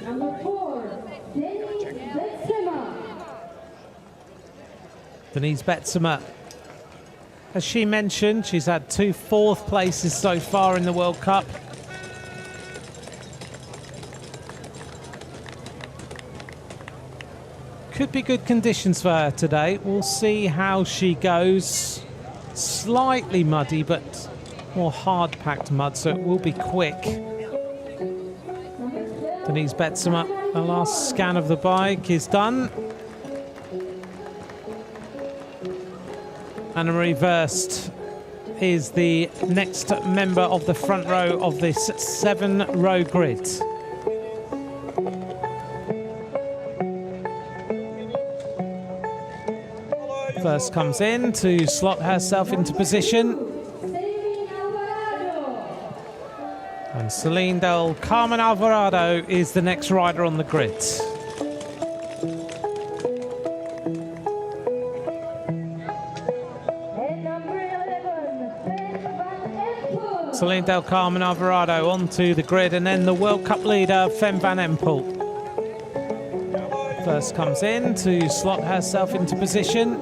Number 4, Denise Betsema. Denise Betsema, as she mentioned, she's had 2 fourth places so far in the World Cup. Could be good conditions for her today. We'll see how she goes. Slightly muddy, but more hard-packed mud, so it will be quick. Denise Betsema, the last scan of the bike is done. Anna-Marie Verst is the next member of the front row of this 7-row grid. First comes in to slot herself into position. And Celine del Carmen Alvarado is the next rider on the grid. Celine del Carmen Alvarado onto the grid, and then the World Cup leader, Fem van Empel. First comes in to slot herself into position.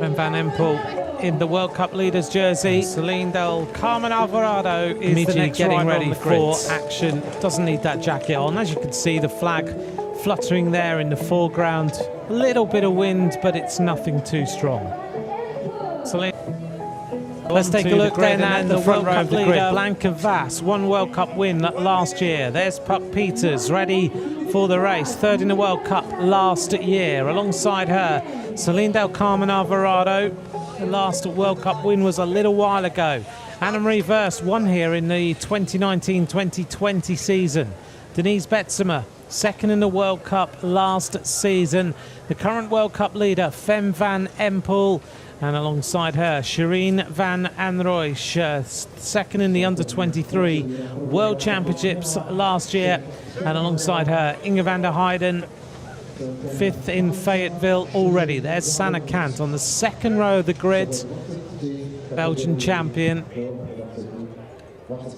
Fem van Empel in the World Cup leader's jersey. Celine del Carmen Alvarado is the next getting ready for action. Doesn't need that jacket on. As you can see, the flag fluttering there in the foreground. A little bit of wind, but it's nothing too strong. Celine. Let's take a look then at the front row of the grid. Blanca Vass, 1 World Cup win last year. There's Puck Peters, ready for the race. 3rd in the World Cup last year. Alongside her, Celine del Carmen Alvarado. The last World Cup win was a little while ago. Anna-Marie Verst won here in the 2019-2020 season. Denise Betsema, 2nd in the World Cup last season. The current World Cup leader, Fem van Empel. And alongside her, Shireen van Anrooij, 2nd in the Under-23 World Championships last year. And alongside her, Inge van der Heijden, 5th in Fayetteville already. There's Sanne Cant on the 2nd row of the grid, Belgian champion.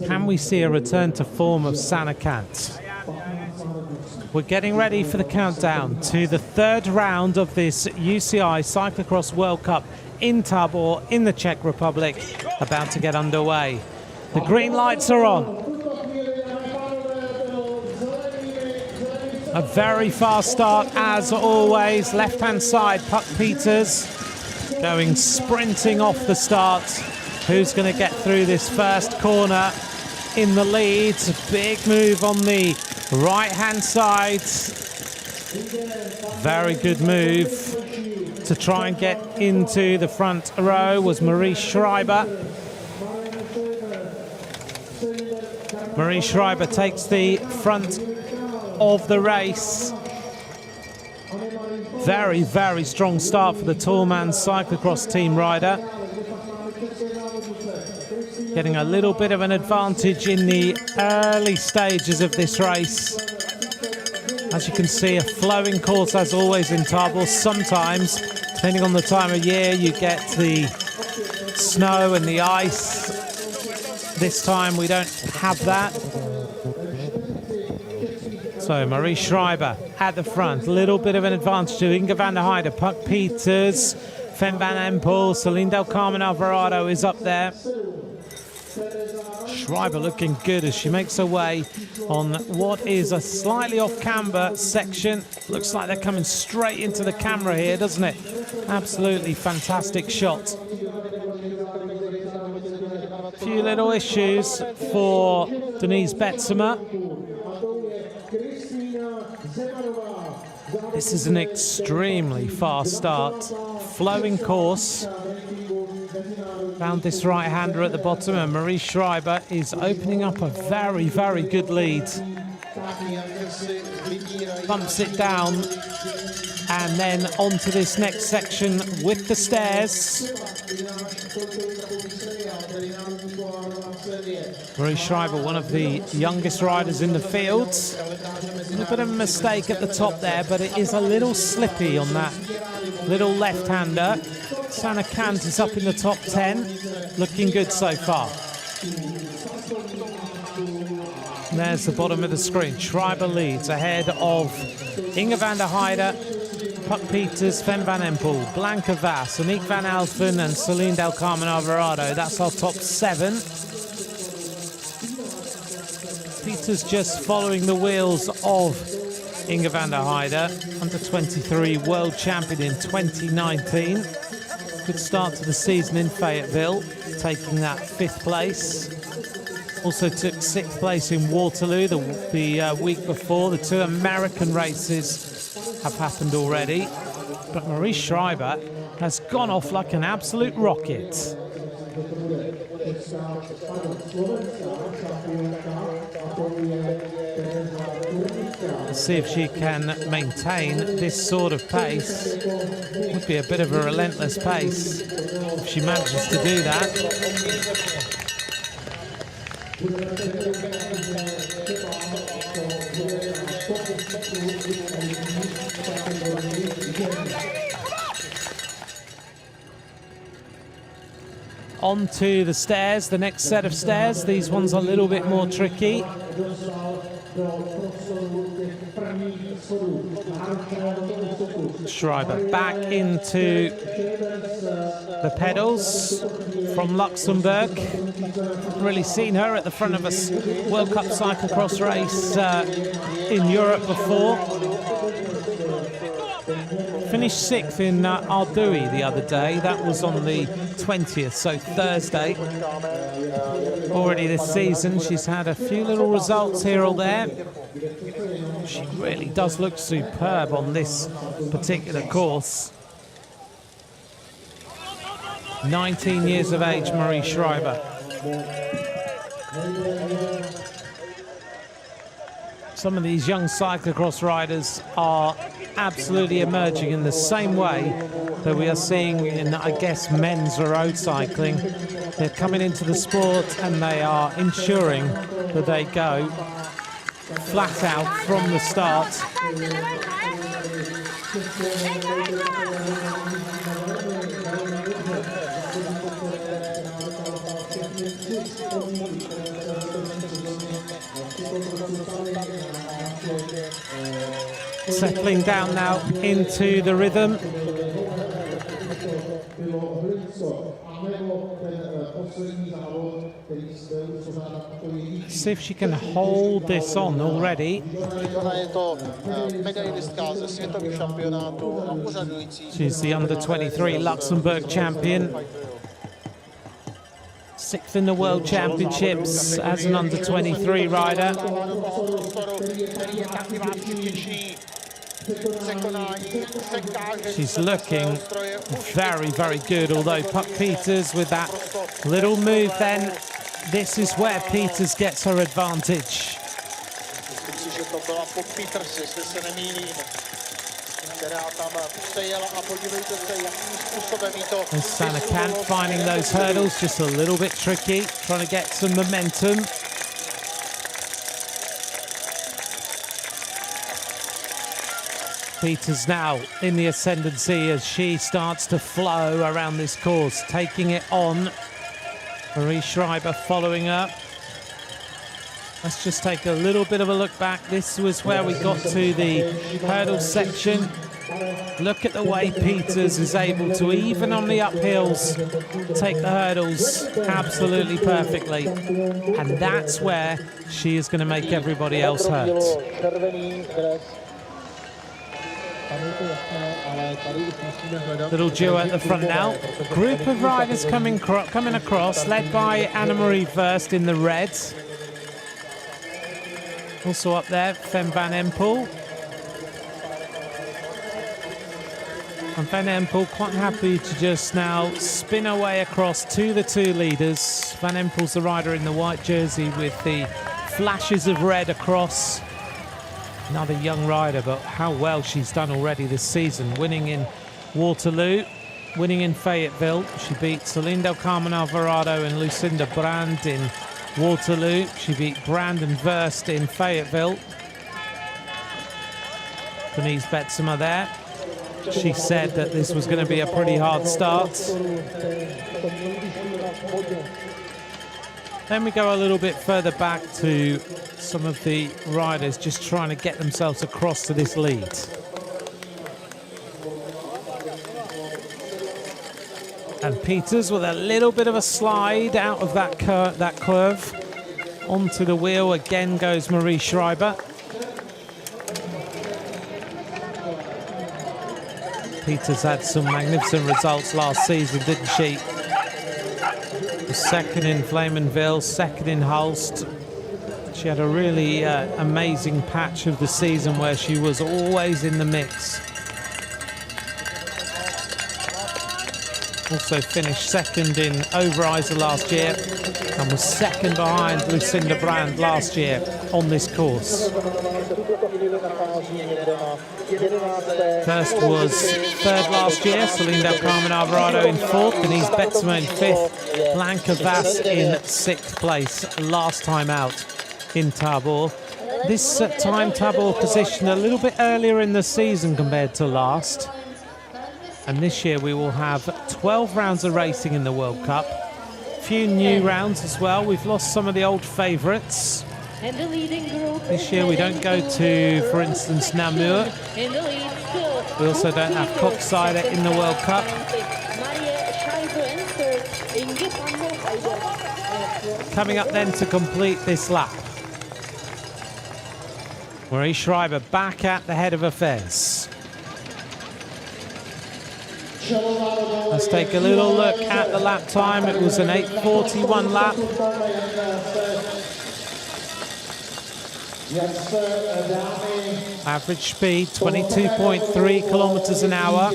Can we see a return to form of Sanne Cant? We're getting ready for the countdown to the 3rd round of this UCI Cyclocross World Cup in Tábor, in the Czech Republic, about to get underway. The green lights are on. A very fast start as always. Left-hand side, Puck Peters going sprinting off the start. Who's going to get through this first corner in the lead? Big move on the right-hand side. Very good move to try and get into the front row was Marie Schreiber. Marie Schreiber takes the front of the race. Very, very strong start for the Tourman Cyclocross team rider. Getting a little bit of an advantage in the early stages of this race. As you can see, a flowing course as always in Tábor. Sometimes, depending on the time of year, you get the snow and the ice. This time we don't have that. So Marie Schreiber at the front. A little bit of an advantage to Inge van der Heijden, Puck Peters, Fem van Empel, Celine del Carmen Alvarado is up there. Schreiber looking good as she makes her way on what is a slightly off-camber section. Looks like they're coming straight into the camera here, doesn't it? Absolutely fantastic shot. A few little issues for Denise Betsema. This is an extremely fast start. Flowing course. Found this right-hander at the bottom, and Marie Schreiber is opening up a very, very good lead. Bumps it down, and then onto this next section with the stairs. Marie Schreiber, one of the youngest riders in the field. A little bit of a mistake at the top there, but it is a little slippy on that little left-hander. Sanne Cant is up in the top 10, looking good so far. There's the bottom of the screen. Schreiber leads ahead of Inge van der Heide, Puck Peters, Fem van Empel, Blanca Vass, Aniek van Alphen and Celine Del Carmen Alvarado. That's our top 7. Peters just following the wheels of Inge van der Heide, under 23 world champion in 2019. Good start to the season in Fayetteville, taking that 5th place. Also took 6th place in Waterloo the week before. The 2 American races have happened already. But Marie Schreiber has gone off like an absolute rocket. Let's see if she can maintain this sort of pace. It would be a bit of a relentless pace if she manages to do that. On to the stairs, the next set of stairs. These ones are a little bit more tricky. Schreiber back into the pedals from Luxembourg. Haven't really seen her at the front of a World Cup cyclocross race in Europe before. Finished 6th in Ardui the other day. That was on the 20th, so Thursday. Already this season, she's had a few little results here or there. She really does look superb on this particular course. 19 years of age, Marie Schreiber. Some of these young cyclocross riders are absolutely emerging in the same way that we are seeing in, I guess, men's road cycling. They're coming into the sport and they are ensuring that they go flat out from the start. Settling down now into the rhythm. See if she can hold this on already. She's the under-23 Luxembourg champion. 6th in the World Championships as an under-23 rider. She's looking very, very good, although Puck Peters with that little move then, this is where Peters gets her advantage. And Sanna Kant finding those hurdles just a little bit tricky, trying to get some momentum. Peters now in the ascendancy as she starts to flow around this course, taking it on. Marie Schreiber following up. Let's just take a little bit of a look back. This was where we got to the hurdle section. Look at the way Peters is able to, even on the uphills, take the hurdles absolutely perfectly. And that's where she is going to make everybody else hurt. Little duo at the front now. Group of riders coming across, led by Annemarie Verst in the red. Also up there, Fem van Empel. And Van Empel quite happy to just now spin away across to the 2 leaders. Van Empel's the rider in the white jersey with the flashes of red across. Another young rider, but how well she's done already this season. Winning in Waterloo, winning in Fayetteville. She beat Celine Del Carmen Alvarado and Lucinda Brand in Waterloo. She beat Brand and Verst in Fayetteville. Denise Betsema there. She said that this was going to be a pretty hard start. Then we go a little bit further back to some of the riders just trying to get themselves across to this lead. And Peters with a little bit of a slide out of that curve. Onto the wheel again goes Marie Schreiber. Peters had some magnificent results last season, didn't she? Second in Flamanville, second in Hulst. She had a really amazing patch of the season where she was always in the mix. Also finished second in Overijssel last year and was second behind Lucinda Brand last year on this course. First was third last year, Celine Del Carmen Alvarado in fourth, Denise Betsema in fifth, Blanca Vass in sixth place last time out in Tábor. This time Tábor positioned a little bit earlier in the season compared to last. And this year we will have 12 rounds of racing in the World Cup. A few new rounds as well. We've lost some of the old favourites. This year we don't go to, for instance, Namur. We also don't have Koksijde in the World Cup. Coming up then to complete this lap. Marie Schreiber back at the head of affairs. Let's take a little look at the lap time. It was an 8:41 lap. Average speed 22.3 kilometers an hour.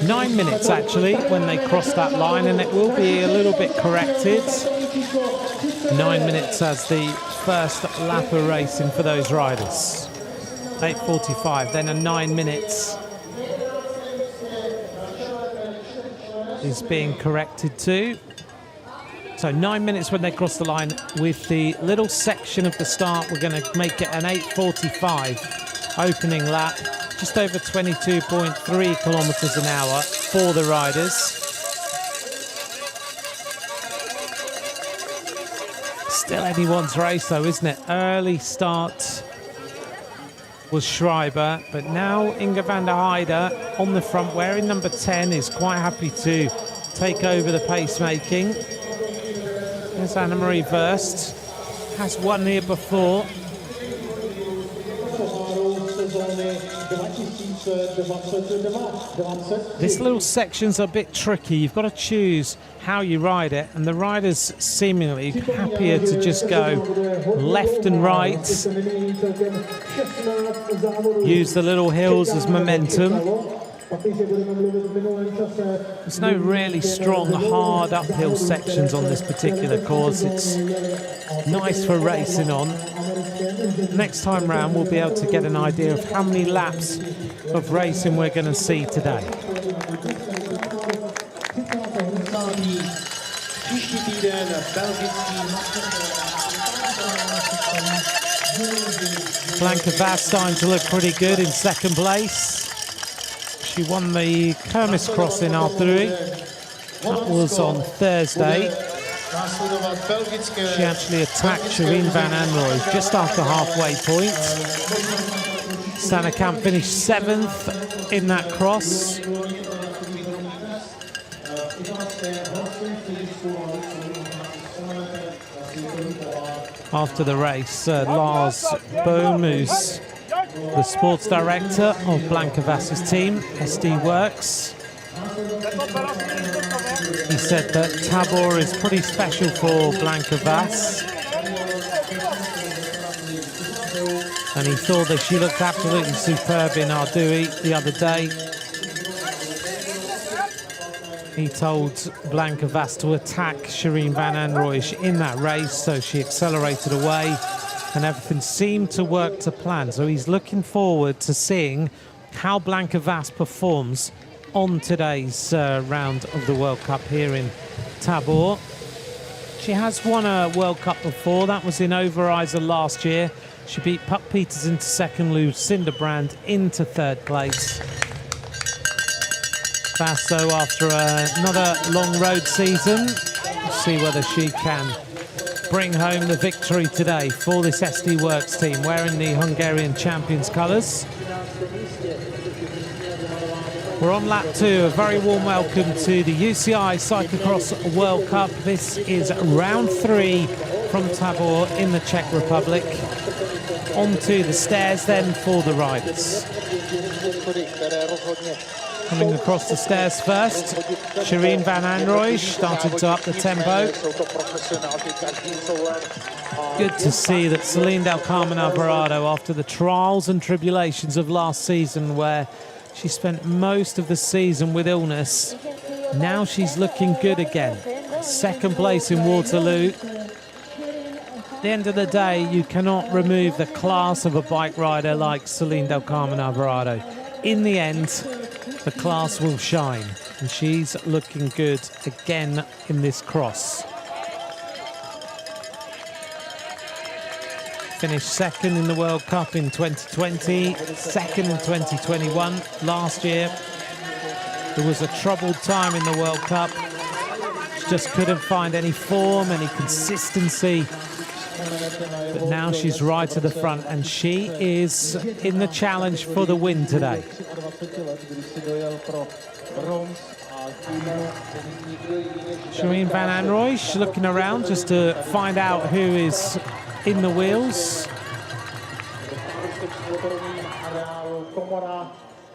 9 minutes actually when they cross that line, and it will be a little bit corrected. 9 minutes as the first lap of racing for those riders. 8:45, then a 9 minutes is being corrected to. So 9 minutes when they cross the line. With the little section of the start, we're going to make it an 8:45 opening lap. Just over 22.3 kilometers an hour for the riders. Still anyone's race though, isn't it? Early start was Schreiber, but now Inge van der Heide on the front, wearing number 10, is quite happy to take over the pacemaking. There's Anne-Marie Verst, has won here before. This little section's a bit tricky. You've got to choose how you ride it, and the riders seemingly happier to just go left and right, use the little hills as momentum. There's no really strong, hard uphill sections on this particular course. It's nice for racing on. Next time round, we'll be able to get an idea of how many laps of racing we're going to see today. Blanca Vass starting to look pretty good in second place. She won the Kermis Cross in Arthurie. That was on Thursday. She actually attacked Shireen van Anrooij just after halfway point. Sannekamp finished 7th in that cross. After the race, Lars Bohm, who's the sports director of Blanca Vass's team, SD Works, he said that Tábor is pretty special for Blanca Vass, and he thought that she looked absolutely superb in Arthurie the other day. He told Blanca Vass to attack Shireen van Anrooij in that race, so she accelerated away and everything seemed to work to plan. So he's looking forward to seeing how Blanca Vass performs on today's round of the World Cup here in Tábor. She has won a World Cup before. That was in Overijssel last year. She beat Puck Peters into second, Lucinda Brand into third place. Vass, though, after another long road season, See whether she can bring home the victory today for this SD Works team, wearing the Hungarian champions colours. We're on lap 2. A very warm welcome to the UCI Cyclocross World Cup. This is round 3 from Tábor in the Czech Republic. Onto the stairs then for the riders. Coming across the stairs first, Shireen van Anrooij started to up the tempo. Good to see that Celine del Carmen Alvarado, after the trials and tribulations of last season, where she spent most of the season with illness, now she's looking good again. Second place in Waterloo. At the end of the day, you cannot remove the class of a bike rider like Celine del Carmen Alvarado. In the end, the class will shine, and she's looking good again in this cross. Finished second in the World Cup in 2020, second in 2021. Last year, there was a troubled time in the World Cup. She just couldn't find any form, any consistency. But now she's right at the front, and she is in the challenge for the win today. Shireen van Anrooij looking around just to find out who is in the wheels.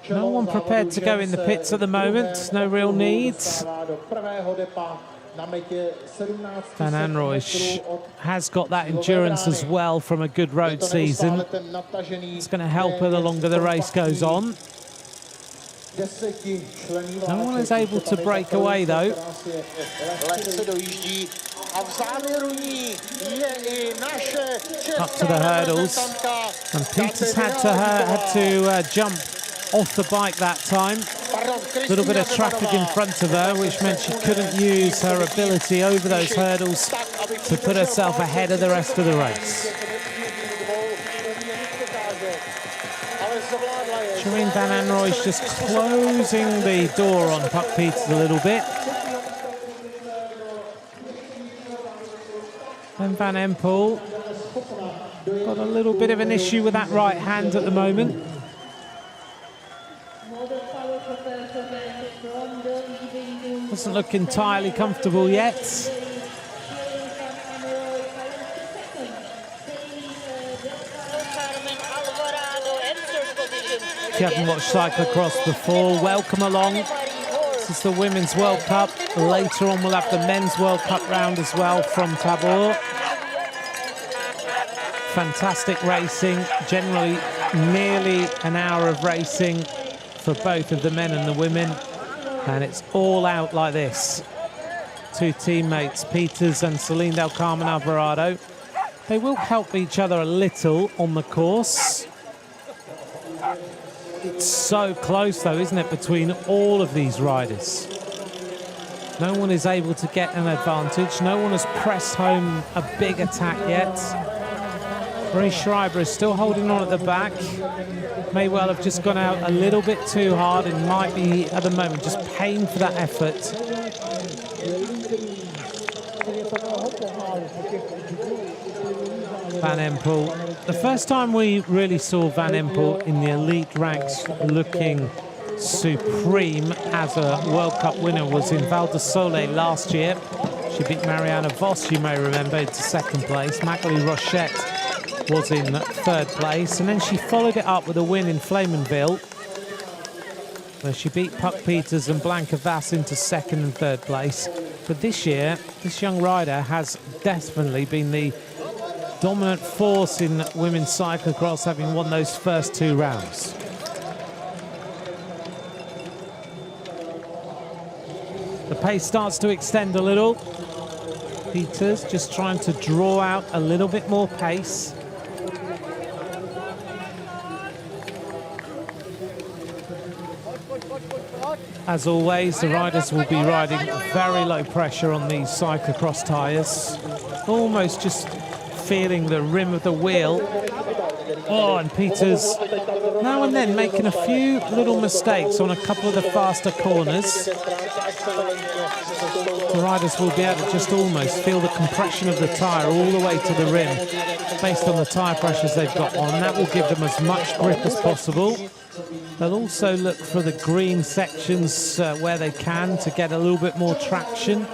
No one prepared to go in the pits at the moment, no real needs. Van Anrooij has got that endurance as well from a good road season. It's going to help her the longer the race goes on. No one is able to break away though. Up to the hurdles, and Peters had to jump off the bike that time. A little bit of traffic in front of her, which meant she couldn't use her ability over those hurdles to put herself ahead of the rest of the race. Shireen van Anrooij just closing the door on Puck Peters a little bit. And Van Empel got a little bit of an issue with that right hand at the moment. Doesn't look entirely comfortable yet. If you haven't watched cyclocross before, welcome along. This is the Women's World Cup. Later on we'll have the Men's World Cup round as well from Tábor. Fantastic racing, generally nearly an hour of racing for both of the men and the women. And it's all out like this. Two teammates, Peters and Celine del Carmen Alvarado. They will help each other a little on the course. It's so close though, isn't it, between all of these riders? No one is able to get an advantage. No one has pressed home a big attack yet. Marie Schreiber is still holding on at the back. May well have just gone out a little bit too hard and might be, at the moment, just paying for that effort. Van Empel. The first time we really saw Van Empel in the elite ranks looking supreme as a World Cup winner was in Val di Sole last year. She beat Marianne Vos, you may remember, into second place. Magali Rochette was in third place, and then she followed it up with a win in Flamanville, where she beat Puck Peters and Blanca Vass into second and third place. But this year, this young rider has definitely been the dominant force in women's cyclocross, having won those first two rounds. The pace starts to extend a little. Peters just trying to draw out a little bit more pace. As always, the riders will be riding very low pressure on these cyclocross tyres, almost just feeling the rim of the wheel Oh, and Peters now and then making a few little mistakes on a couple of the faster corners. The riders will be able to just almost feel the compression of the tyre all the way to the rim based on the tyre pressures they've got on. That will give them as much grip as possible. They'll also look for the green sections where they can to get a little bit more traction.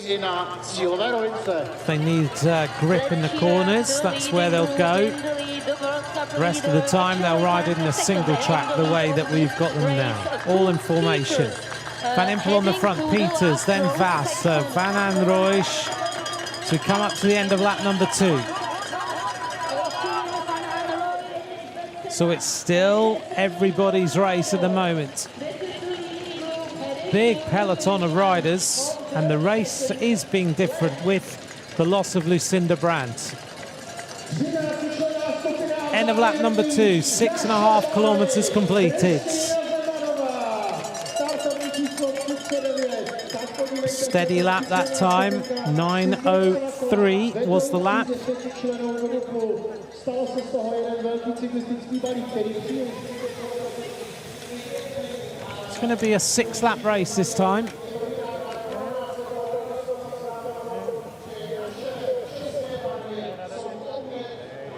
If they need grip in the corners, that's where they'll go. The rest of the time they'll ride in a single track the way that we've got them now, all in formation. Van Empel on the front, Peters, then Vass, Van Anrooij to come up to the end of lap number 2. So it's still everybody's race at the moment. Big peloton of riders, and the race is being different with the loss of Lucinda Brandt. End of lap number 2, 6.5 kilometers completed. Steady lap that time, 9:03 was the lap. It's going to be a 6-lap race this time.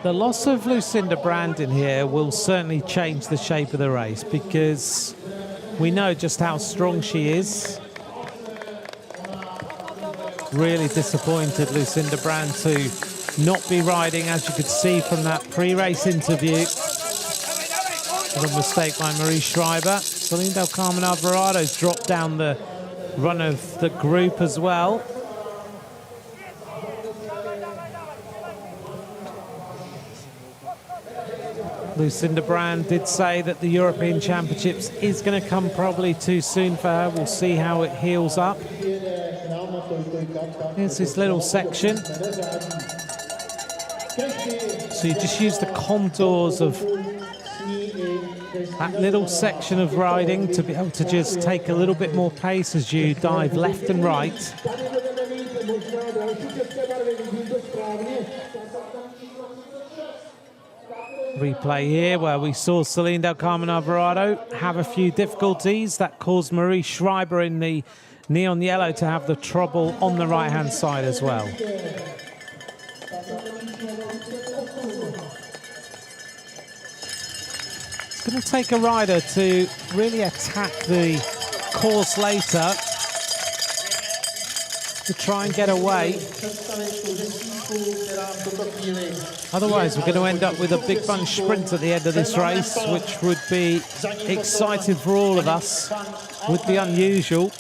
The loss of Lucinda Brandt in here will certainly change the shape of the race, because we know just how strong she is. Really disappointed, Lucinda Brandt, to not be riding, as you could see from that pre-race interview. A mistake by Marie Schreiber. Celine Del Carmen Alvarado's dropped down the run of the group as well. Lucinda Brandt did say that the European Championships is going to come probably too soon for her. We'll see how it heals up. Here's this little section. So you just use the contours of that little section of riding to be able to just take a little bit more pace as you dive left and right. Replay here where we saw Celine Del Carmen Alvarado have a few difficulties. That caused Marie Schreiber in the neon yellow to have the trouble on the right-hand side as well. It's going to take a rider to really attack the course later to try and get away. Otherwise, we're going to end up with a big bunch sprint at the end of this race, which would be exciting for all of us, would be unusual.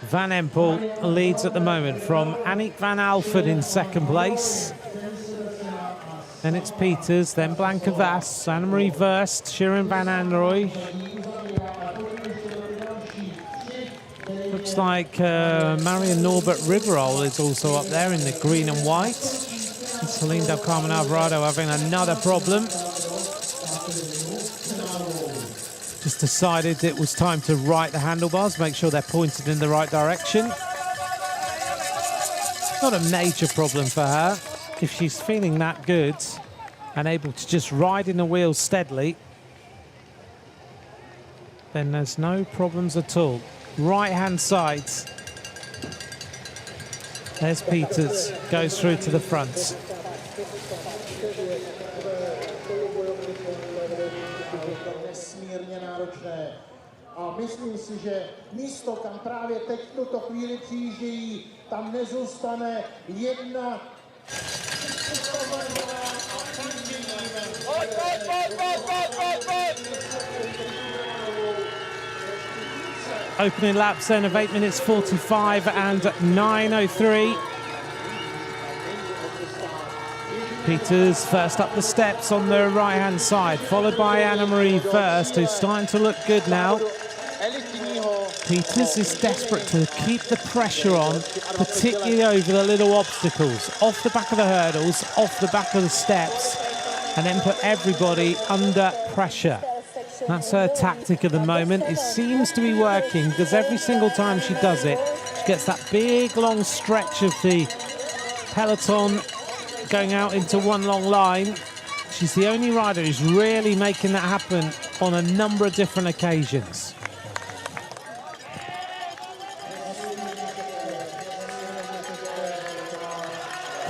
Van Empel leads at the moment from Annick van Alphen in second place. Then it's Peters, then Blanca Vass, Annemarie Verst, Shirin van Anrooij. Looks like Marion Norbert Riverol is also up there in the green and white. And Celine Del Carmen Alvarado having another problem. Just decided it was time to right the handlebars, make sure they're pointed in the right direction. Not a major problem for her. If she's feeling that good and able to just ride in the wheels steadily, then there's no problems at all. Right-hand side. There's Peters, goes through to the front. A myslím si, že místo, kam právě teď v tuto chvíli přijíždějí, tam nezůstane jedna. Opening laps then of 8 minutes 45 and 9:03. Peters first up the steps on the right-hand side, followed by Annemarie Verst, who's starting to look good now. Peters is desperate to keep the pressure on, particularly over the little obstacles, off the back of the hurdles, off the back of the steps, and then put everybody under pressure. That's her tactic at the moment. It seems to be working because every single time she does it, she gets that big long stretch of the peloton going out into one long line. She's the only rider who's really making that happen on a number of different occasions.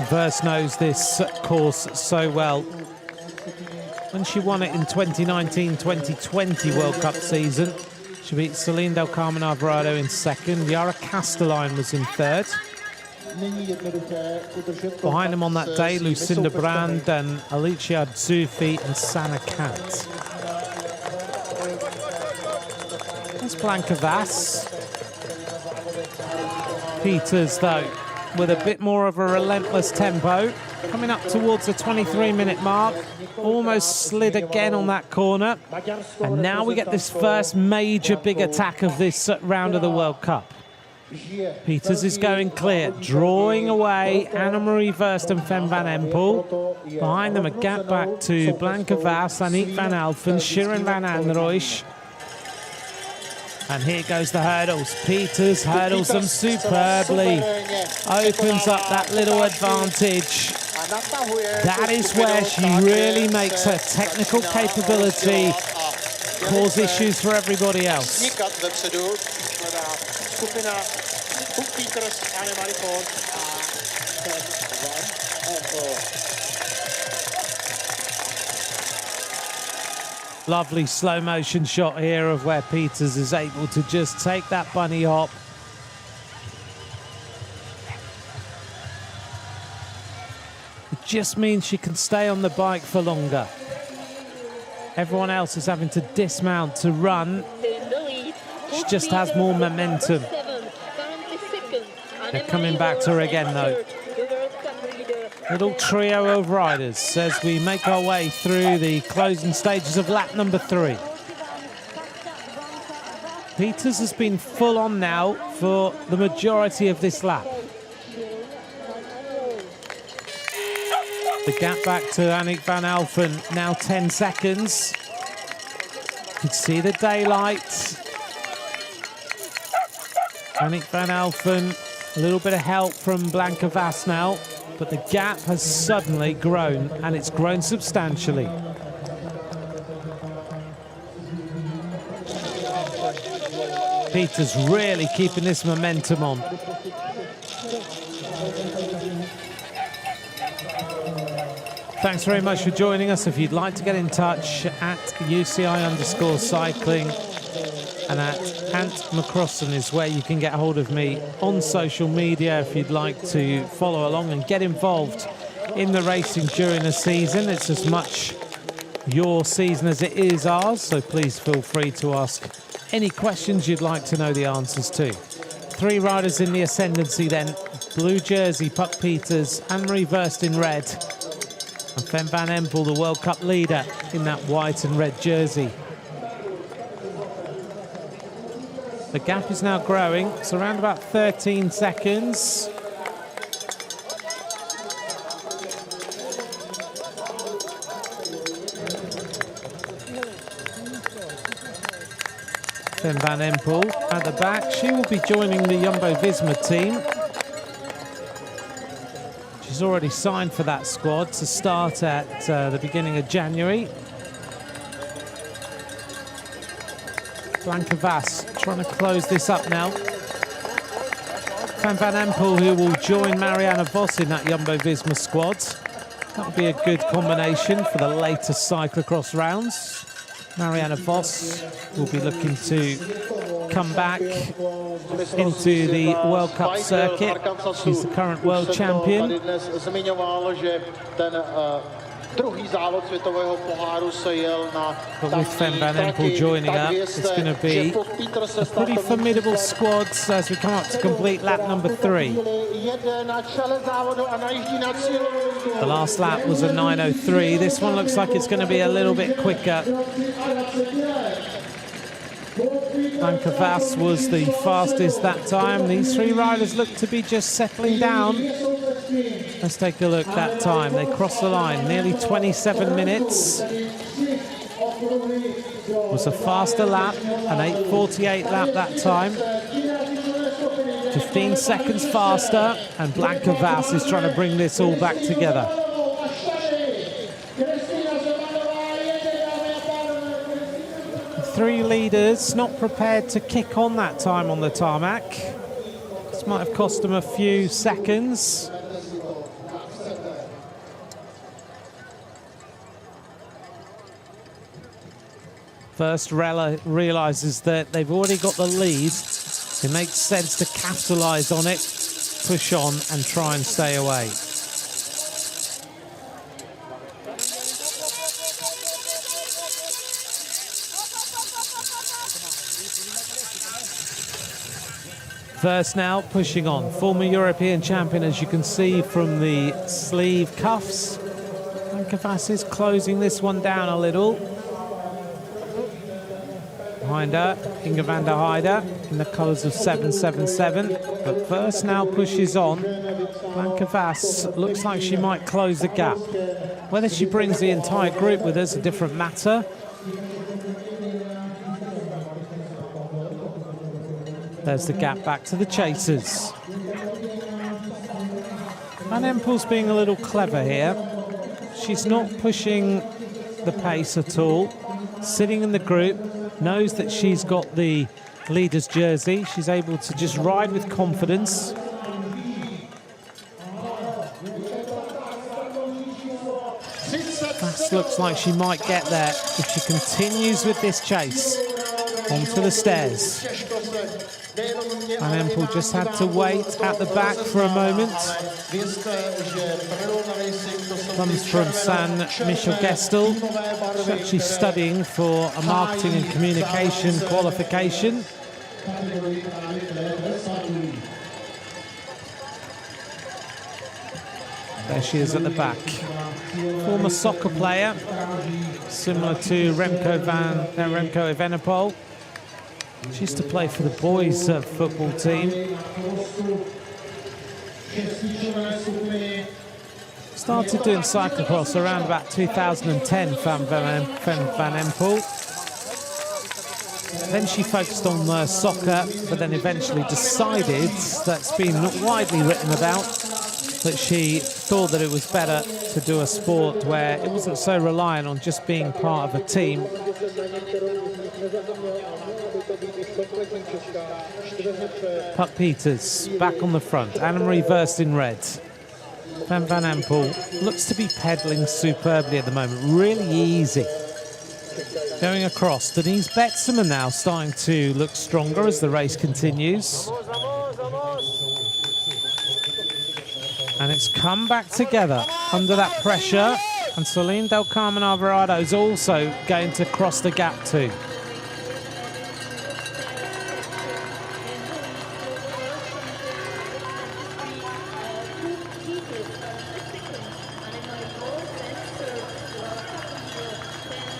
Verse knows this course so well. When she won it in 2019-2020 World Cup season, she beat Celine Del Carmen Alvarado in second. Yara Castelline was in third. Behind them on that day, Lucinda Brand and Alicia Zuffi and Sana Kat. That's Blanca Vas. Peters, though, with a bit more of a relentless tempo. Coming up towards the 23-minute mark. Almost slid again on that corner. And now we get this first major big attack of this round of the World Cup. Peters is going clear, drawing away Annemarie Verst and Fem van Empel. Behind them, a gap back to Blanca Vas, Aniek van Alphen, Shirin van Anrooij. And here goes the hurdles. Peters hurdles them superbly. Opens up that little advantage. That is where she really makes her technical capability cause issues for everybody else. Lovely slow motion shot here of where Peters is able to just take that bunny hop. It just means she can stay on the bike for longer. Everyone else is having to dismount to run. She just has more momentum. They're coming back to her again, though. Little trio of riders as we make our way through the closing stages of lap number 3. Peters has been full on now for the majority of this lap. The gap back to Aniek van Alphen, now 10 seconds. You can see the daylight. Aniek van Alphen, a little bit of help from Blanca Vas now. But the gap has suddenly grown, and it's grown substantially. Peters really keeping this momentum on. Thanks very much for joining us. If you'd like to get in touch, at UCI_cycling and at Ant McCrossan is where you can get hold of me on social media if you'd like to follow along and get involved in the racing during the season. It's as much your season as it is ours, so please feel free to ask any questions you'd like to know the answers to. 3 riders in the ascendancy then. Blue jersey, Puck Peters, Annemarie Verst in red, and Fem van Empel, the World Cup leader, in that white and red jersey. The gap is now growing. It's around about 13 seconds. Fem van Empel at the back. She will be joining the Jumbo-Visma team. She's already signed for that squad to start at the beginning of January. Blanca Vas trying to close this up now. Fem van Empel, who will join Marianne Vos in that Jumbo-Visma squad. That would be a good combination for the later cyclocross rounds. Marianne Vos will be looking to come back into the World Cup circuit. She's the current world champion. But with Fem van Empel joining up, it's going to be a pretty formidable squad as we come up to complete lap number 3. The last lap was a 9:03. This one looks like it's going to be a little bit quicker. Blanca Vas was the fastest that time. These 3 riders look to be just settling down. Let's take a look that time. They crossed the line, nearly 27 minutes. was a faster lap, an 8:48 lap that time. 15 seconds faster, and Blanca Vas is trying to bring this all back together. Three leaders not prepared to kick on that time on the tarmac. This might have cost them a few seconds. First, Rella realizes that they've already got the lead. It makes sense to capitalize on it, push on, and try and stay away. First now, pushing on. Former European champion, as you can see from the sleeve cuffs. Blanca Vas is closing this one down a little. Behind her, Inge van der Heide in the colours of 777. But first now pushes on. Blanca Vas looks like she might close the gap. Whether she brings the entire group with her is a different matter. There's the gap back to the chasers. Van Empel's being a little clever here. She's not pushing the pace at all. Sitting in the group, knows that she's got the leader's jersey. She's able to just ride with confidence. That looks like she might get there if she continues with this chase. Onto the stairs. Van Empel just had to wait at the back for a moment. Comes from San Michel-Gestel. She's actually studying for a marketing and communication qualification. There she is at the back. Former soccer player, similar to Remco Evenepoel. She used to play for the boys' football team. Started doing cyclocross around about 2010, Van Empel. Then she focused on soccer, but then eventually decided, that's been widely written about, that she thought that it was better to do a sport where it wasn't so reliant on just being part of a team. Puck Peters back on the front. Annemarie Verst in red. Van Empel looks to be pedaling superbly at the moment. Really easy. Going across. Denise Betsema now starting to look stronger as the race continues. And it's come back together under that pressure. And Celine Del Carmen Alvarado is also going to cross the gap too.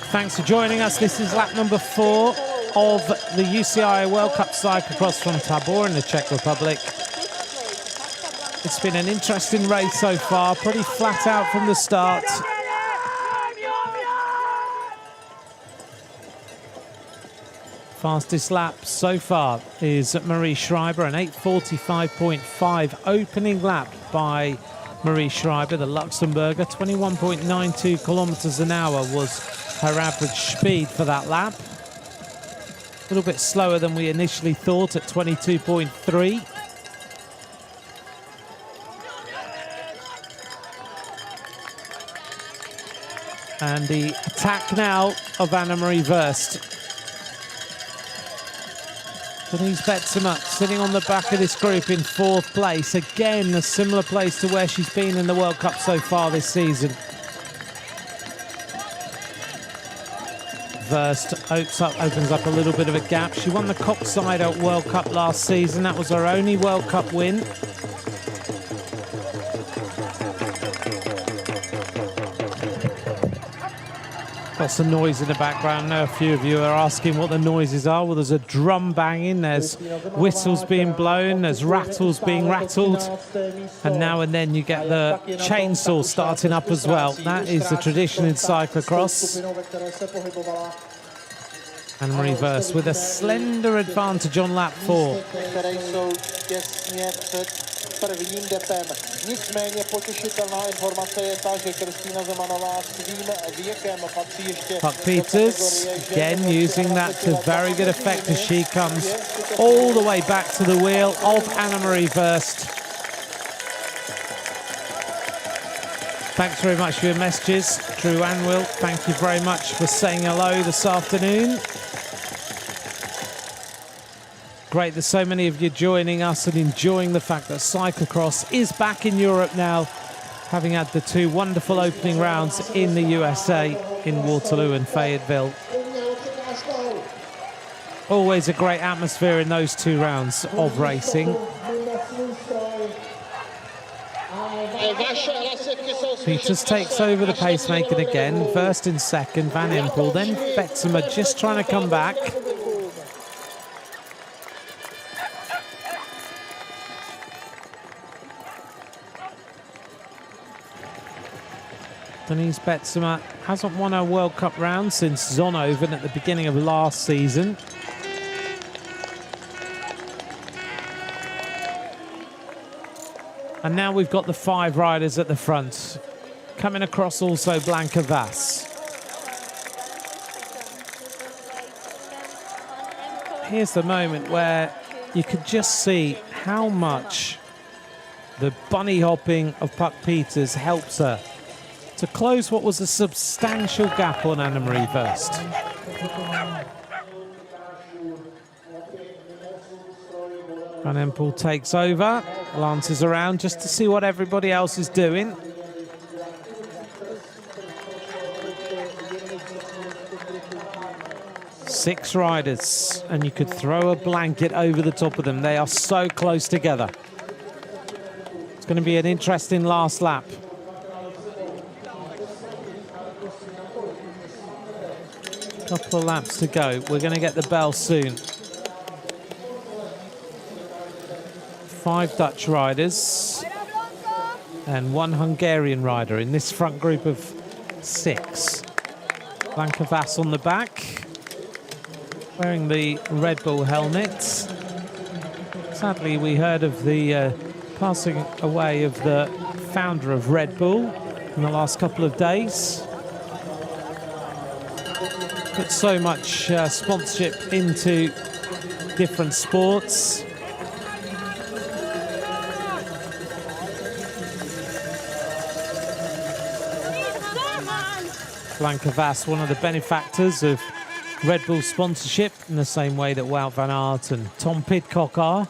Thanks for joining us. This is lap number 4 of the UCI World Cup Cyclocross from Tábor in the Czech Republic. It's been an interesting race so far, pretty flat out from the start. Fastest lap so far is Marie Schreiber, an 8:45.5 opening lap by Marie Schreiber, the Luxembourger. 21.92 kilometers an hour was her average speed for that lap. A little bit slower than we initially thought at 22.3. And the attack now of Annemarie Verst. Denise Betsema sitting on the back of this group in 4th place. Again, a similar place to where she's been in the World Cup so far this season. Verst opens up a little bit of a gap. She won the Coxside World Cup last season. That was her only World Cup win. Lots of noise in the background. I know a few of you are asking what the noises are. Well, there's a drum banging, there's whistles being blown, there's rattles being rattled, and now and then you get the chainsaw starting up as well. That is the tradition in cyclocross. Anna-Marie Verst with a slender advantage on lap 4. Prvním depem. Nicméně potěšitelná informace je ta, že Kristýna Zemanová svým věkem patří ještě... Puck Peters, again using that to very good effect as she comes all the way back to the wheel of Anna-Marie Verst. Thanks very much for your messages. Drew Anwill, thank you very much for saying hello this afternoon. Great that so many of you joining us and enjoying the fact that cyclocross is back in Europe now, having had the 2 wonderful opening rounds in the USA in Waterloo and Fayetteville. Always a great atmosphere in those 2 rounds of racing. Peters takes over the pacemaker again, first in second, Van Empel, then Betsema just trying to come back. Denise Betsema hasn't won a World Cup round since Zonhoven at the beginning of last season. And now we've got the 5 riders at the front. Coming across also Blanka Vas. Here's the moment where you could just see how much the bunny hopping of Puck Peters helps her to close what was a substantial gap on Anna-Marie Verst. Van Empel takes over, glances around just to see what everybody else is doing. Six riders, and you could throw a blanket over the top of them. They are so close together. It's going to be an interesting last lap. Couple of laps to go. We're going to get the bell soon. 5 Dutch riders and 1 Hungarian rider in this front group of 6. Blanka Vas on the back, wearing the Red Bull helmet. Sadly, we heard of the passing away of the founder of Red Bull in the last couple of days. Put so much sponsorship into different sports. Blanka Vas, one of the benefactors of Red Bull sponsorship, in the same way that Wout van Aert and Tom Pidcock are.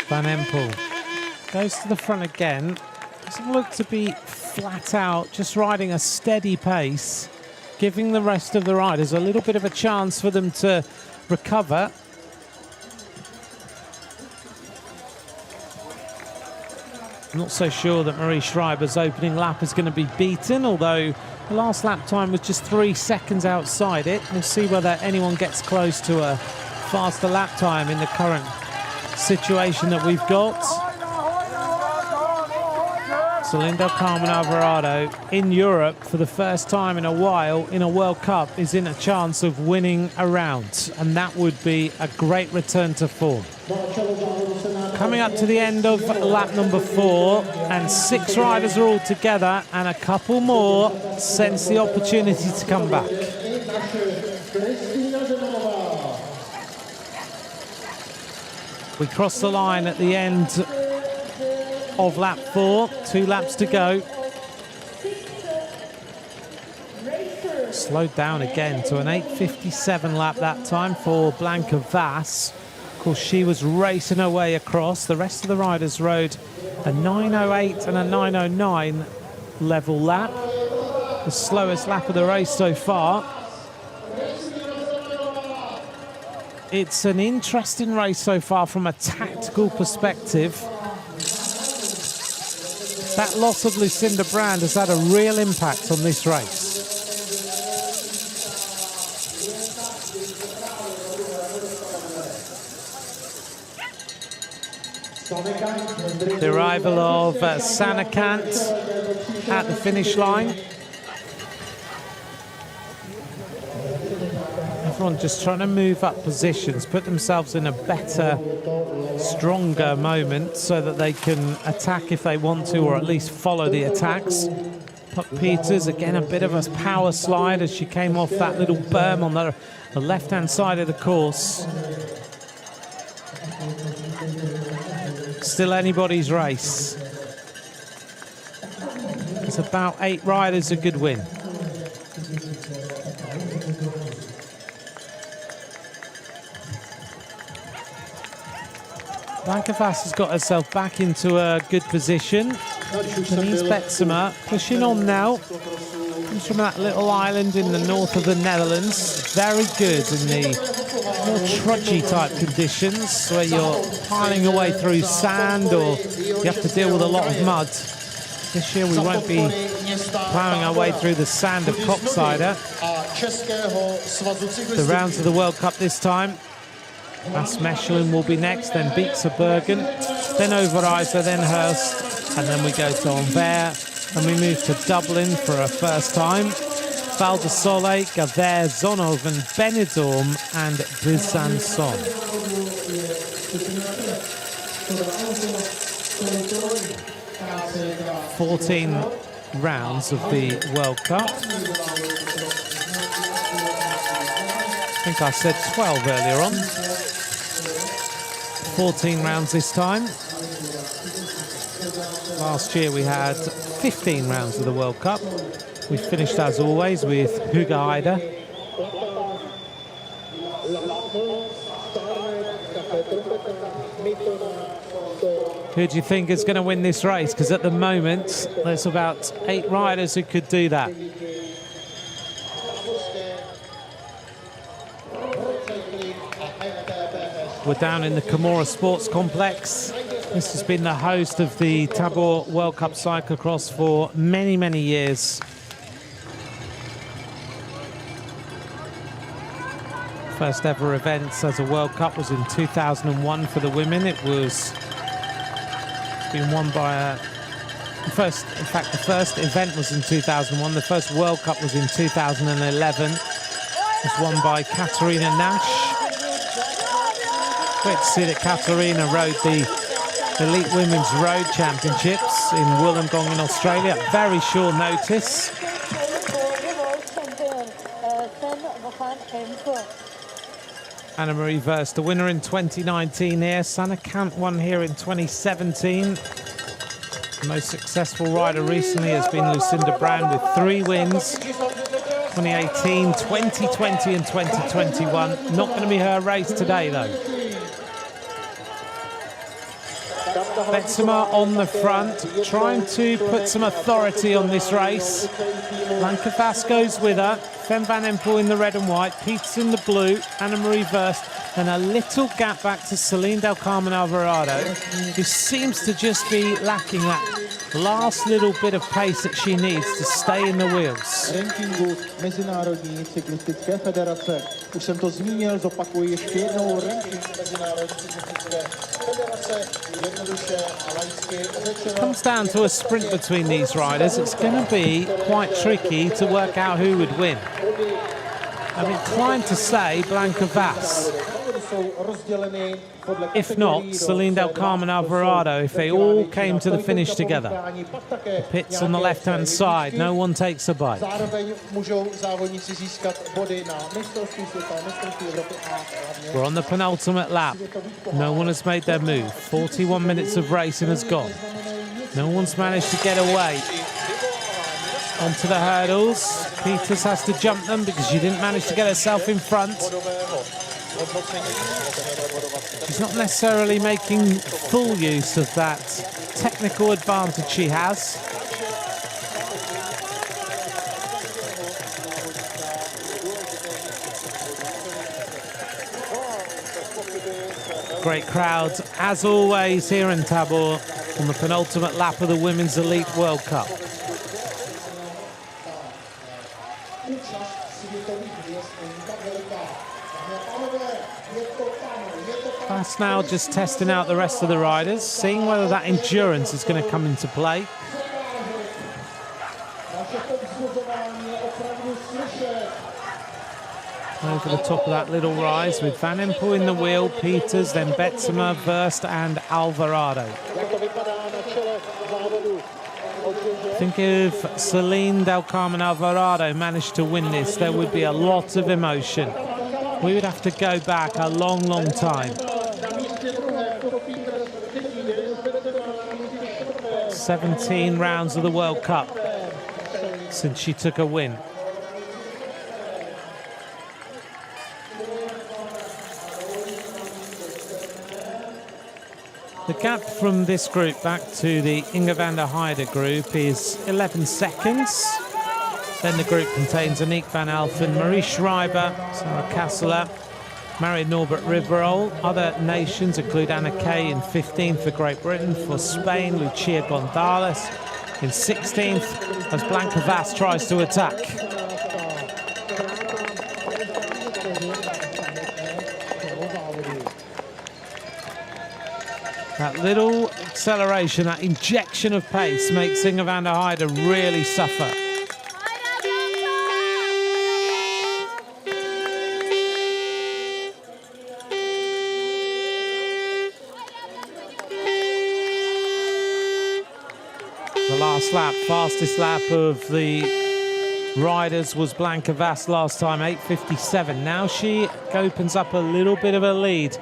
Van Empel goes to the front again. Doesn't look to be flat out, just riding a steady pace, giving the rest of the riders a little bit of a chance for them to recover. I'm not so sure that Marie Schreiber's opening lap is going to be beaten, although the last lap time was just 3 seconds outside it. We'll see whether anyone gets close to a faster lap time in the current situation that we've got. Celinda Carmen Alvarado in Europe for the first time in a while in a World Cup is in a chance of winning a round, and that would be a great return to form. Coming up to the end of lap number 4, and 6 riders are all together, and a couple more sense the opportunity to come back. We cross the line at the end of lap 4, 2 laps to go. Slowed down again to an 8:57 lap that time for Blanka Vas. Of course, she was racing her way across. The rest of the riders rode a 9:08 and a 9:09 level lap. The slowest lap of the race so far. It's an interesting race so far from a tactical perspective. That loss of Lucinda Brand has had a real impact on this race. The arrival of Sanne Cant at the finish line. Everyone just trying to move up positions, put themselves in a better, stronger moment so that they can attack if they want to, or at least follow the attacks. Puck Peters, again, a bit of a power slide as she came off that little berm on the left-hand side of the course. Still anybody's race. It's about 8 riders, a good win. Blanka Vass has got herself back into a good position. Denise Betsema pushing on now. Comes from that little island in the north of the Netherlands. Very good in the more trudgy type conditions where you're piling away through sand or you have to deal with a lot of mud. This year we won't be ploughing our way through the sand of Kopsider. The rounds of the World Cup this time. Mass Mechelen will be next, then Beekse-Bergen, then Overijse, then Hurst, and then we go to Anvers, and we move to Dublin for our first time. Val de Sole, Gaver, Zonhoven, Benidorm, and Besançon. 14 rounds of the World Cup. I think I said 12 earlier on. 14 rounds this time. Last year we had 15 rounds of the World Cup. We finished as always with Hugo Heider. Who do you think is going to win this race? Because at the moment there's about 8 riders who could do that. We're down in the Camorra Sports Complex. This has been the host of the Tábor World Cup Cyclocross for many, many years. First ever event as a World Cup was in 2001 for the women. It was been won by the first event was in 2001. The first World Cup was in 2011. It was won by Katarina Nash. Great to see that Katarina rode the Elite Women's Road Championships in Wollongong in Australia at very short notice. Anna-Marie Verst, the winner in 2019 here. Sanne Cant won here in 2017. The most successful rider recently has been Lucinda Brown with 3 wins. 2018, 2020 and 2021. Not going to be her race today though. Betsema on the front, trying to put some authority on this race. Blanka Vass goes with her. Fem van Empel in the red and white, Peters in the blue, Anna-Marie Verst, and a little gap back to Celine del Carmen Alvarado, who seems to just be lacking that last little bit of pace that she needs to stay in the wheels. Rankingu Mezinárodní cyklistické federace. Už jsem to zmínil, zopakuji ještě jednou ranking Mezinárodní cyklistické federace. Jednoduše a laicky řečeno. Comes down to a sprint between these riders. It's going to be quite tricky to work out who would win. I'm inclined to say Blanka Vass. If not, Celine del Carmen Alvarado, if they all came to the finish together. The pits on the left-hand side, no one takes a bite. We're on the penultimate lap. No one has made their move. 41 minutes of racing has gone. No one's managed to get away. Onto the hurdles. Peters has to jump them because she didn't manage to get herself in front. She's not necessarily making full use of that technical advantage she has. Great crowds, as always, here in Tábor on the penultimate lap of the Women's Elite World Cup. Vass now just testing out the rest of the riders, seeing whether that endurance is going to come into play. over the top of that little rise with Van Empel in the wheel, Peters, then Betsema, Verst and Alvarado. Think if Celine Del Carmen Alvarado managed to win this, there would be a lot of emotion. We would have to go back a long, long time. 17 rounds of the World Cup since she took a win. The gap from this group back to the Inge van der Heide group is 11 seconds. Then the group contains Aniek van Alphen, Marie Schreiber, Sarah Kasseler, Marion Norbert Riverol. Other nations include Anna Kay in 15th for Great Britain. For Spain, Lucia Gonzalez in 16th as Blanca Vas tries to attack. That little acceleration, that injection of pace makes Inge van der Heide really suffer. The last lap, fastest lap of the riders was Blanca Vas last time, 8:57. Now she opens up a little bit of a lead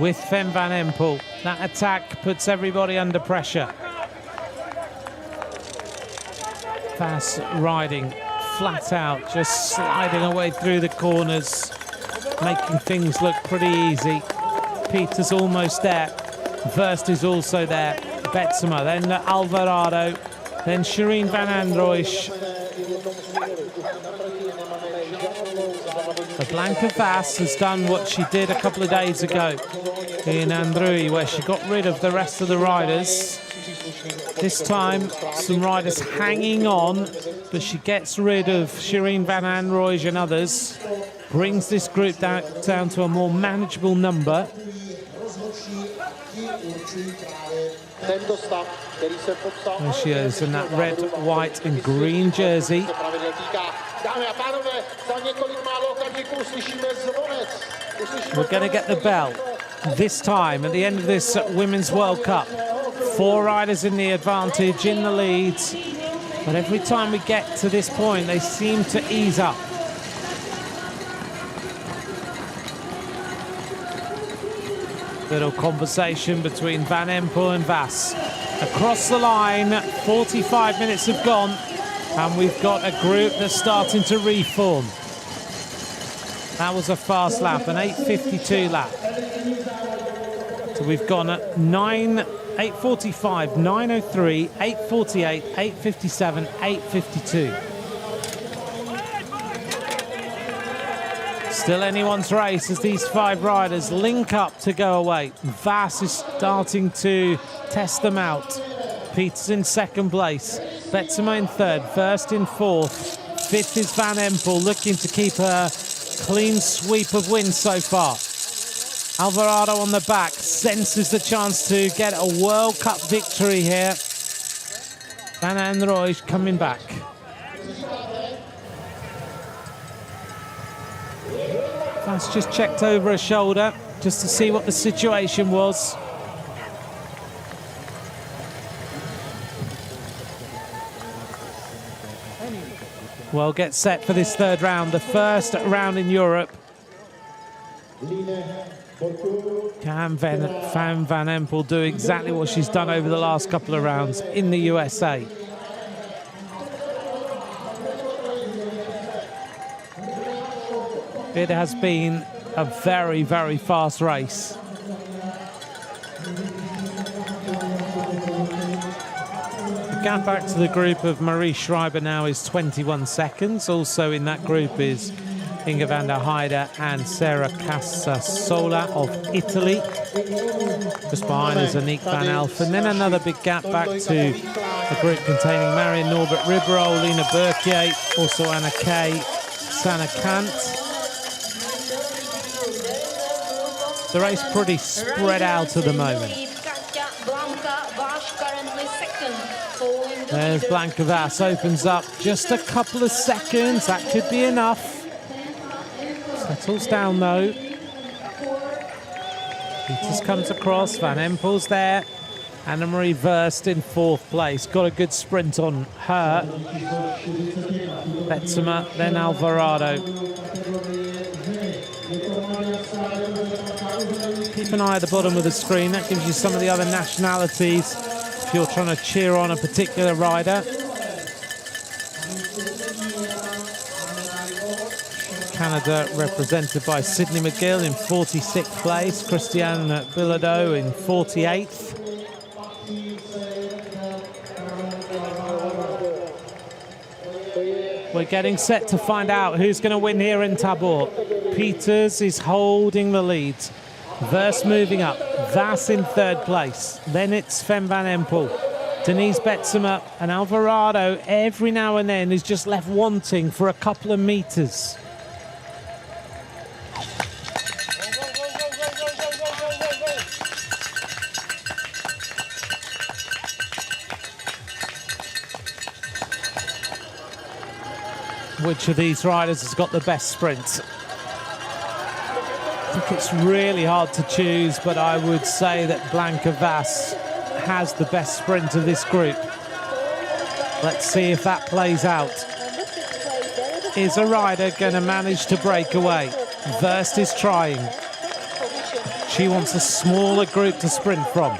with Fem Van Empel. That attack puts everybody under pressure. Vas riding flat out, just sliding away through the corners, making things look pretty easy. Peters almost there. Verst is also there. Betsema, then Alvarado, then Shireen van Androoij. But Blanca Vas has done what she did a couple of days ago in Androoij, where she got rid of the rest of the riders. This time, some riders hanging on, but she gets rid of Shireen van Androoij and others, brings this group down to a more manageable number. There she is in that red, white and green jersey. We're going to get the bell this time at the end of this Women's World Cup. 4 riders in the advantage, in the lead. But every time we get to this point, they seem to ease up. Little conversation between Van Empel and Vas. Across the line, 45 minutes have gone, and we've got a group that's starting to reform. That was a fast lap, an 8:52 lap. So we've gone at 8:45, 9:03, 8:48, 8:57, 8:52. Still anyone's race as these 5 riders link up to go away. Vas is starting to test them out. Peters in 2nd place, Betsema in 3rd, Verst in 4th, 5th is Van Empel, looking to keep a clean sweep of wins so far. Alvarado on the back, senses the chance to get a World Cup victory here. Van Androoij coming back. Vas just checked over her shoulder just to see what the situation was. Well, get set for this 3rd round, the first round in Europe. Can Fem Van Empel do exactly what she's done over the last couple of rounds in the USA? It has been a very, very fast race. The gap back to the group of Marie Schreiber now is 21 seconds. Also in that group is Inge van der Heide and Sarah Casasola of Italy. Just behind is Aniek van Alphen. Then another big gap back to the group containing Marion Norbert Riverol, Lena Berkier, also Anna Kay, Sanne Kant. The race pretty spread out at the moment. There's Blanca Vas, opens up just a couple of seconds. That could be enough. So Settles down though. Peters comes across, Van Empel's there. Anna-Marie Verst in 4th place. Got a good sprint on her. Betsema, then Alvarado. Keep an eye at the bottom of the screen. That gives you some of the other nationalities if you're trying to cheer on a particular rider. Canada represented by Sydney McGill in 46th place. Christiane Bilodeau in 48th. We're getting set to find out who's going to win here in Tábor. Peters is holding the lead. Verst moving up. Vass in 3rd place. Then it's Fem Van Empel. Denise Betsema and Alvarado every now and then is just left wanting for a couple of meters. Which of these riders has got the best sprint? I think it's really hard to choose, but I would say that Blanca Vass has the best sprint of this group. Let's see if that plays out. Is a rider going to manage to break away? Verst is trying. She wants a smaller group to sprint from.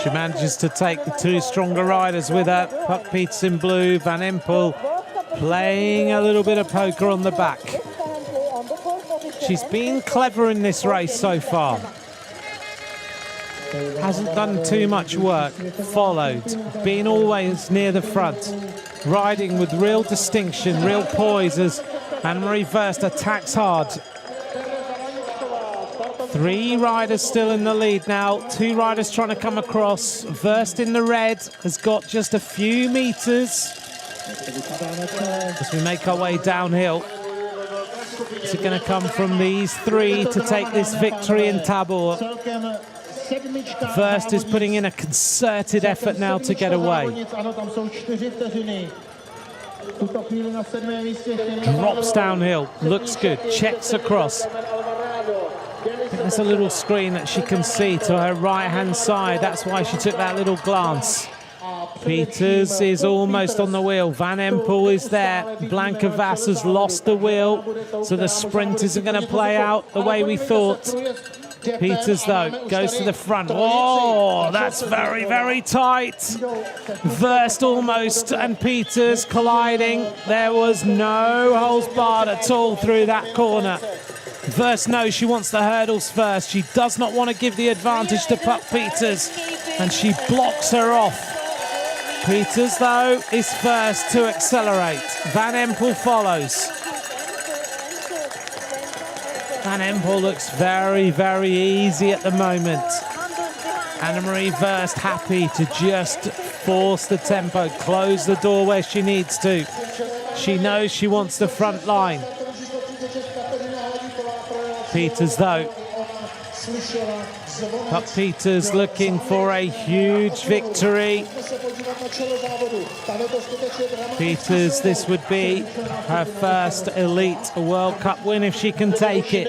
She manages to take the 2 stronger riders with her. Puck Peters in blue, Van Empel playing a little bit of poker on the back. She's been clever in this race so far. Hasn't done too much work. Followed, been always near the front. Riding with real distinction, real poise as Anna-Marie Verst attacks hard. 3 riders still in the lead now. 2 riders trying to come across. Verst in the red has got just a few meters as we make our way downhill. Is it going to come from these 3 to take this victory in Tábor? Verst is putting in a concerted effort now to get away. Drops downhill, looks good, checks across. I think there's a little screen that she can see to her right-hand side. That's why she took that little glance. Peters is almost on the wheel. Van Empel is there. Blanca Vass has lost the wheel, so the sprint isn't going to play out the way we thought. Peters, though, goes to the front. Oh, that's very, very tight. Verst almost and Peters colliding. There was no holds barred at all through that corner. Verst knows she wants the hurdles first. She does not want to give the advantage to Puck Peters, and she blocks her off. Peters, though, is first to accelerate. Van Empel follows. Van Empel looks very, very easy at the moment. Anna-Marie Verst happy to just force the tempo, close the door where she needs to. She knows she wants the front line. Peters, though. Puck Peters looking for a huge victory. Peters, this would be her first elite World Cup win if she can take it.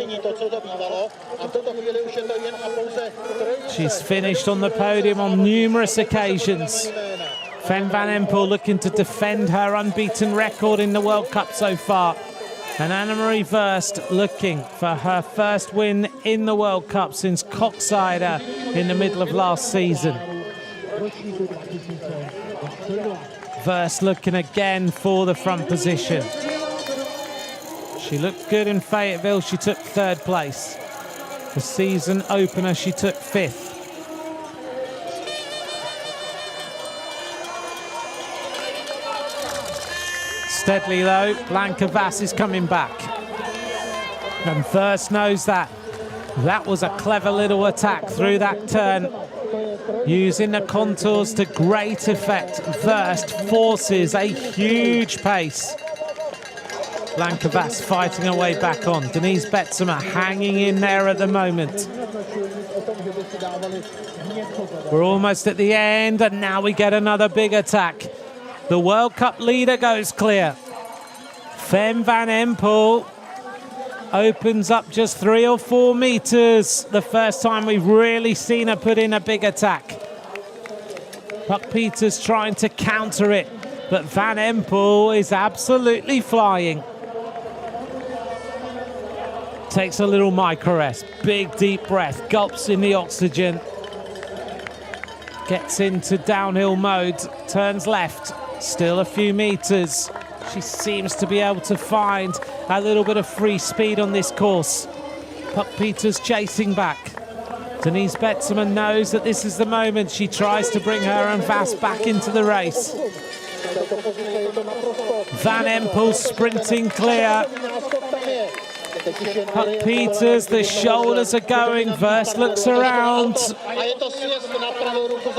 She's finished on the podium on numerous occasions. Fem Van Empel looking to defend her unbeaten record in the World Cup so far. And Anna-Marie Verst looking for her first win in the World Cup since Coxsider in the middle of last season. Verst looking again for the front position. She looked good in Fayetteville. She took 3rd place. The season opener, she took 5th. Steadily, though, Blanca Vass is coming back. And Verst knows that. That was a clever little attack through that turn. Using the contours to great effect. Verst forces a huge pace. Blanca Vass fighting her way back on. Denise Betsema hanging in there at the moment. We're almost at the end, and now we get another big attack. The World Cup leader goes clear. Fem Van Empel opens up just 3 or 4 meters. The first time we've really seen her put in a big attack. Puck Peters trying to counter it, but Van Empel is absolutely flying. Takes a little micro rest, big deep breath, gulps in the oxygen. Gets into downhill mode, turns left, still a few meters. She seems to be able to find a little bit of free speed on this course. Puck Peters chasing back. Denise Betzema knows that this is the moment. She tries to bring her and Vass back into the race. Van Empel sprinting clear. Puck Peters, the shoulders are going. Verst looks around.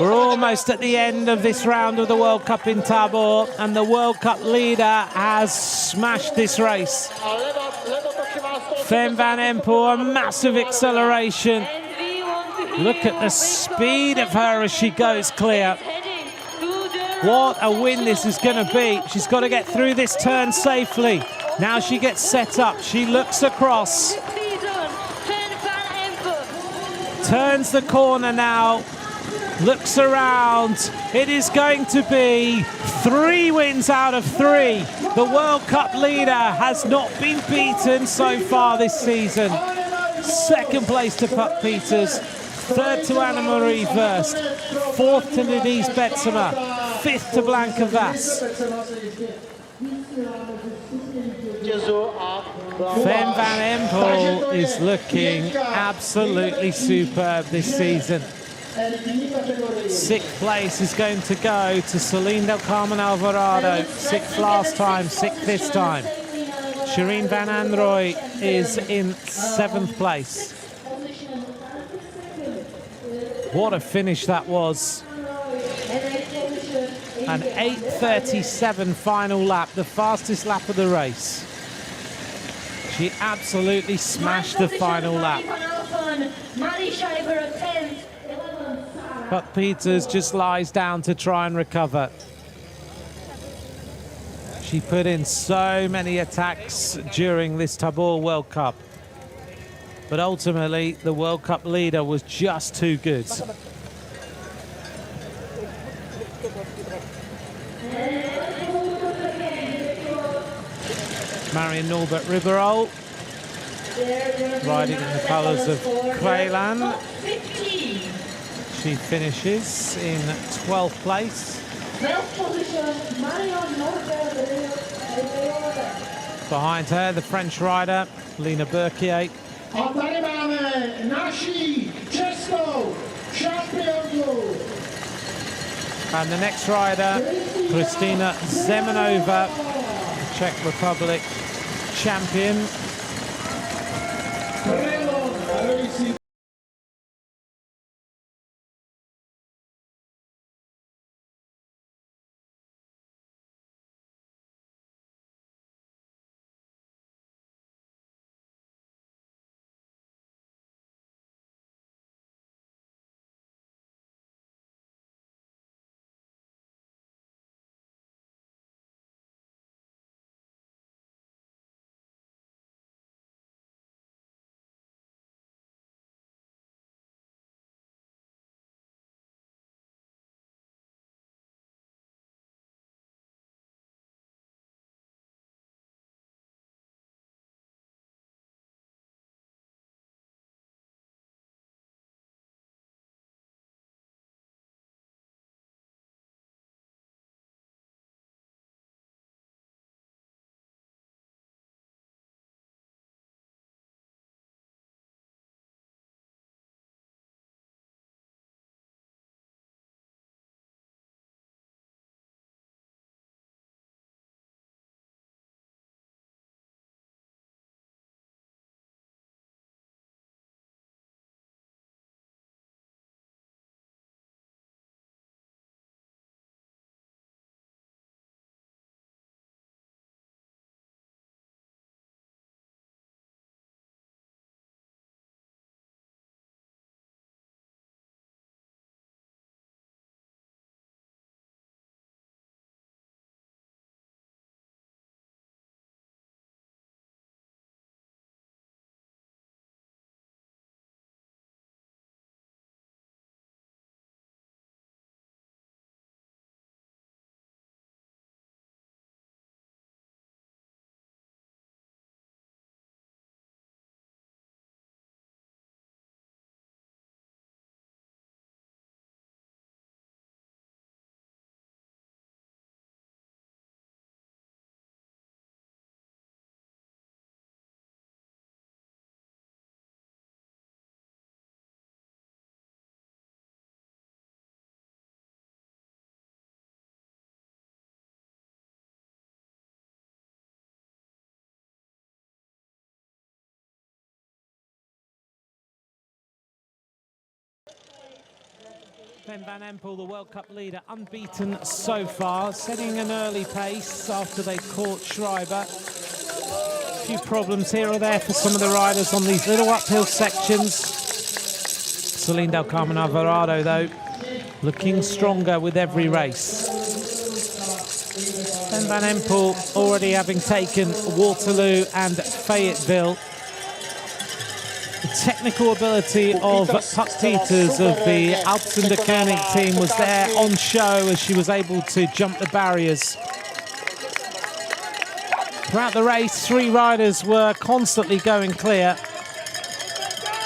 We're almost at the end of this round of the World Cup in Tábor, and the World Cup leader has smashed this race. Fem Van Empel, a massive acceleration. Look at the speed of her as she goes clear. What a win this is going to be. She's got to get through this turn safely. Now she gets set up. She looks across. Turns the corner now. Looks around. It is going to be 3 wins out of 3. The World Cup leader has not been beaten so far this season. Second place to Puck Peters. Third to Anna-Marie Verst. Fourth to Denise Betzema. Fifth to Blanka Vass. Fem Van Empel is looking absolutely superb this season. 6th place is going to go to Celine Del Carmen Alvarado. 6th last time, 6th this time. Shireen Van Androoy is in 7th place. What a finish that was. An 8:37 final lap, the fastest lap of the race. She absolutely smashed the final lap. Puck Peters just lies down to try and recover. She put in so many attacks during this Tábor World Cup. But ultimately, the World Cup leader was just too good. Marion Norbert Ribeiro, riding in the colours of Kreilan. She finishes in 12th place. 12th position, Marion Norbert Ribeiro. Behind her, the French rider, Lena Berkier. A tady máme naší českou šampionku. And the next rider, Kristina Zemenova, Czech Republic champion. Sven Van Empel, the World Cup leader, unbeaten so far, setting an early pace after they caught Schreiber. A few problems here or there for some of the riders on these little uphill sections. Celine Del Carmen Alvarado, though, looking stronger with every race. Sven Van Empel already having taken Waterloo and Fayetteville. The technical ability of Puck Peters of the Alpecin de Koenig team was there on show as she was able to jump the barriers. Throughout the race, 3 riders were constantly going clear.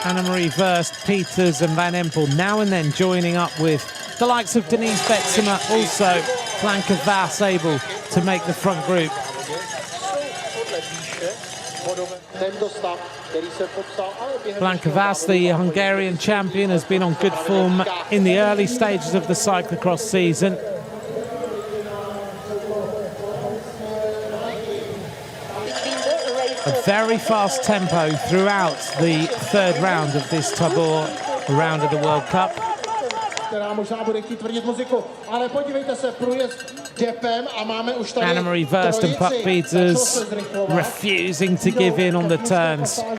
Annemarie Verst, Peters and Van Empel now and then joining up with the likes of Denise Betzemer, also Blanka Vas able to make the front group. Blanka Vas, the Hungarian champion, has been on good form in the early stages of the cyclocross season. A very fast tempo throughout the third round of this Tábor round of the World Cup. Annemarie Verst and Puck Peters refusing to give in on the turns.